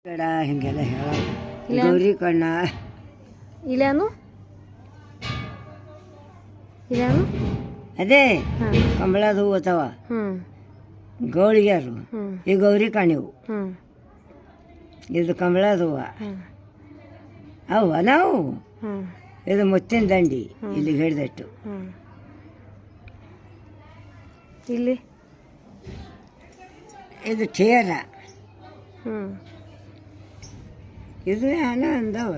ಬೇಡ ಹಿಂಗೆಲ್ಲ ಹೇಳೋದು. ಇಲ್ಲ ಗೌರಿ ಕಣ್ಣ ಇಲ್ಲೇನು ಇಲ್ಲೇನು ಅದೇ ಹಾಂ ಕಂಬಳದ ಹೂವು ಅದಾವ ಹ್ಞೂ ಗೌಳಿಗ್ಯಾರು ಹ್ಞೂ ಈ ಗೌರಿ ಕಣಿವು ಹ್ಞೂ ಇದು ಕಂಬಳದ ಹೂವು ಹ್ಞೂ ಅವು ನಾವು ಹ್ಞೂ ಇದು ಮುತ್ತಿನ ದಂಡಿ ಇಲ್ಲಿ ಹಿಡ್ದಟ್ಟು ಹ್ಞೂ ಇಲ್ಲಿ ಇದು ಚೇರ ಹ್ಞೂ ಇದು ಏನೋ ಅಂದವ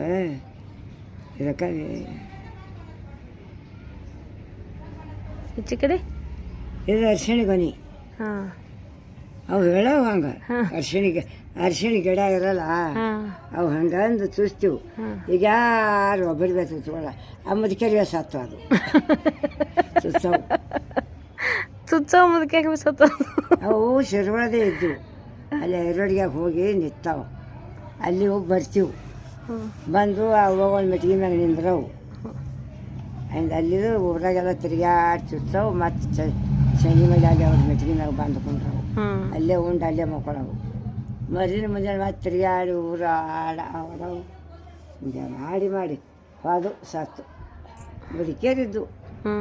ಇದಕ್ಕೆ ಈಚೆ ಕಡೆ ಇದು ಅರಿಶಿಣ ಗೊನಿ ಹಾಂ ಅವು ಹೇಳವ ಹಂಗೆ ಹಾಂ. ಅರಿಶಿಣ ಗಿಡ ಇರಲ್ಲ ಹಾಂ ಅವು ಹಂಗಂದು ಚುಸ್ತೀವಿ. ಹಾಂ ಈಗ ಯಾರು ಒಬ್ಬರು ಬೇಸಲ್ಲ ಆ ಮುದುಕರಿಗೆ ಸತ್ತು ಅದು ಚುಚ್ಚವು ಚುಚ್ಚೋ ಮುದಕ್ಕೆ ಸತ್ತ ಅವು ಶಿರ್ವಳದೇ ಇದ್ದು ಅಲ್ಲಿ ಐರೋಡಿಗೆ ಹೋಗಿ ನಿಂತಾವು. ಅಲ್ಲಿ ಹೋಗಿ ಬರ್ತೀವಿ. ಹ್ಞೂ ಬಂದು ಅವಾಗ ಮೆಟ್ಗಿ ಮ್ಯಾಗ ನಿಂದ್ರವು. ಆ್ಯಂಡ್ ಅಲ್ಲಿದು ಊರಾಗೆಲ್ಲ ತಿರುಗಾಡಿ ಚುಚ್ಚವು. ಮತ್ತು ಶನಿ ಮೇಲೆ ಅಲ್ಲಿ ಅವ್ರ ಮೆಟ್ಗಿ ಮ್ಯಾಗ ಬಂದ್ಕೊಂಡ್ರವು. ಹ್ಞೂ ಅಲ್ಲೇ ಉಂಡು ಅಲ್ಲೇ ಮಕ್ಕೊಳ್ಳವು. ಮರಿನ ಮುಂಜಾನೆ ಮತ್ತೆ ತಿರುಗಾಡಿ ಊರ ಆಡವು ಹಿಂಗೆ ಮಾಡಿ ಅದು ಸತ್ತು ಮುದುಕೇರಿದ್ದು. ಹ್ಞೂ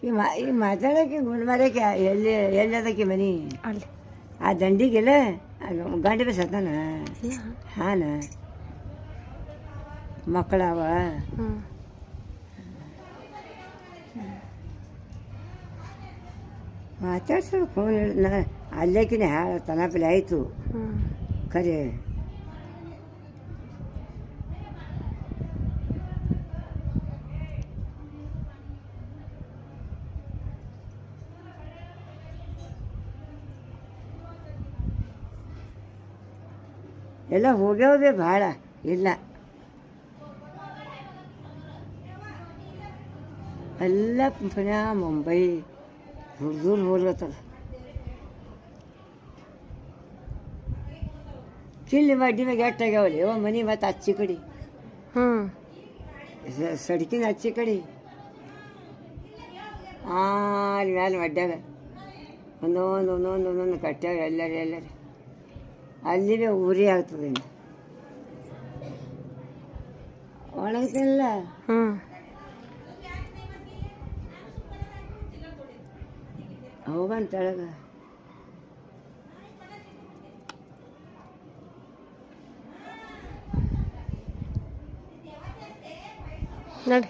ಈ ಮಾತಾಡೋಕೆ ಗುಂಡ್ಮರಕ್ಕೆ ಎಲ್ಲಿ ಅದಕ್ಕೆ ಮನೆ ಅಲ್ಲಿ ಆ ದಂಡಿಗೆಲ್ಲ ಗಂಡ ಬಿ ಸತ್ತಾನ ಹಾನ ಮಕ್ಕಳವ ಹ್ಞೂ ಮಾತಾಡ್ಸೋದು ಫೋನ್ ನಾ ಅಲ್ಲೇಕಿನ ತನಪಲೆ ಆಯಿತು ಹ್ಞೂ ಖರೆ ಎಲ್ಲ ಹೋಗ್ಯಾವೇ ಭಾಳ ಇಲ್ಲ ಎಲ್ಲ ಪುಣ್ಯ ಮುಂಬೈ ಹುಡುಗರು ಹೋಗ್ಲತ್ತದ. ಕಿಲ್ಲಿ ಮಡ್ಡಿ ಮ್ಯಾಗ ಎಟ್ಟಾಗ್ಯಾವಲ್ಲಿ ಅವ ಮನೆ ಮತ್ತು ಅಚ್ಚಿ ಕಡೆ ಹ್ಞೂ ಸಡ್ಕಿನ ಅಚ್ಚಿ ಕಡೆ ಅಲ್ಲಿ ಮ್ಯಾಲೆ ಮಡ್ಡ್ಯಾಗ ಒಂದೊಂದು ಕಟ್ಟ್ಯಾವ ಎಲ್ಲರೂ ಅಲ್ಲಿ ಭೀ ಊರಿ ಆಗ್ತದೆ ಇನ್ನು ಒಣಗ್ತಿಲ್ಲ. ಹ್ಞೂ ಹೋಗಂತ ತೆಳಗ ನಡಿ